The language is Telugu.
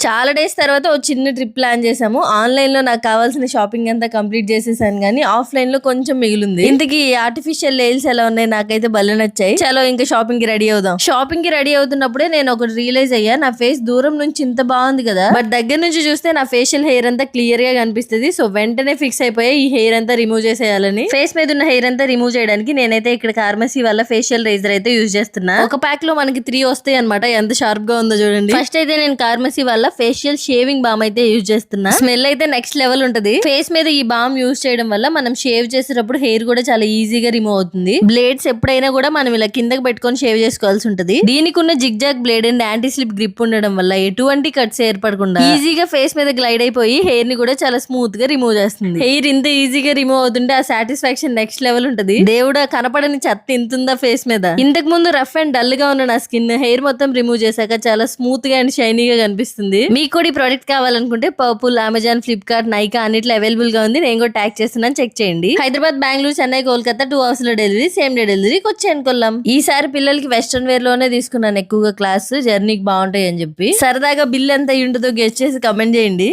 చాలా డేస్ తర్వాత ఒక చిన్న ట్రిప్ ప్లాన్ చేసాము. ఆన్లైన్ లో నాకు కావాల్సిన షాపింగ్ అంతా కంప్లీట్ చేసేసాను కానీ ఆఫ్లైన్ లో కొంచెం మిగిలింది. ఇంతకీ ఆర్టిఫిషియల్ నెయిల్స్ ఎలా ఉన్నాయి, నాకైతే భలే నచ్చాయి. చలో ఇంకా షాపింగ్ కి రెడీ అవుదాం. షాపింగ్ కి రెడీ అవుతున్నప్పుడే నేను ఒకటి రియలైజ్ అయ్యా, నా ఫేస్ దూరం నుంచి ఇంత బాగుంది కదా, బట్ దగ్గర నుంచి చూస్తే నా ఫేషియల్ హెయిర్ అంతా క్లియర్ గా కనిపిస్తుంది. సో వెంటనే ఫిక్స్ అయిపోయా ఈ హెయిర్ అంతా రిమూవ్ చేసేయాలని. ఫేస్ మీద ఉన్న హెయిర్ అంతా రిమూవ్ చేయడానికి నేనైతే ఇక్కడ ఫార్మసీ వల్ల ఫేషియల్ రేజర్ అయితే యూజ్ చేస్తున్నా. ఒక ప్యాక్ లో మనకి 3 వస్తాయి అనమాట. ఎంత షార్ప్ గా ఉందో చూడండి. ఫస్ట్ అయితే నేను ఫార్మసీ వల్ల ఫేషియల్ షేవింగ్ బామ్ అయితే యూజ్ చేస్తున్నా. స్మెల్ అయితే నెక్స్ట్ లెవెల్ ఉంటది. ఫేస్ మీద ఈ బామ్ యూజ్ చేయడం వల్ల మనం షేవ్ చేసేటప్పుడు హెయిర్ కూడా చాలా ఈజీగా రిమూవ్ అవుతుంది. బ్లేడ్స్ ఎప్పుడైనా కూడా మనం ఇలా కిందకి పెట్టుకొని షేవ్ చేసుకోవాల్సి ఉంటది. దీనికి ఉన్న zigzag blade and anti slip grip ఉండడం వల్ల ఎటువంటి కట్స్ ఏర్పడకుండా ఈజీగా ఫేస్ మీద గ్లైడ్ అయిపోయి హెయిర్ ని కూడా చాలా స్మూత్ గా రిమూవ్ చేస్తుంది. హెయిర్ ఇంత ఈజీగా రిమూవ్ అవుతుంటే ఆ సాటిస్ఫాక్షన్ నెక్స్ట్ లెవెల్ ఉంటది. దేవుడా కనపడని చెత్త ఇంతుందా ఫేస్ మీద. ఇంతకు ముందు రఫ్ అండ్ డల్ గా ఉన్న నా స్కిన్ హెయిర్ మొత్తం రిమూవ్ చేశాక చాలా స్మూత్ గా అండ్ షైనీగా కనిపిస్తుంది. మీకు కూడా ఈ ప్రోడక్ట్ కావాలనుకుంటే పర్పుల్, అమెజాన్, ఫ్లిప్కార్ట్, నైకా అన్నిట్లో అవైలబుల్ గా ఉంది. నేను కూడా ట్యాగ్ చేస్తున్నాను, చెక్ చేయండి. హైదరాబాద్, బెంగళూరు, చెన్నై, కోల్కతా 2 అవర్స్ లో డెలివరీ, సేమ్ డే డెలివరీకి వచ్చి అనుకోలేం. ఈసారి పిల్లలకి వెస్ట్రన్ వేర్ లోనే తీసుకున్నాను ఎక్కువగా క్లాస్, జర్నీకి బాగుంటాయి అని చెప్పి. సరదాగా బిల్ ఎంత ఉంటుందో గెస్ చేసి కమెంట్ చేయండి.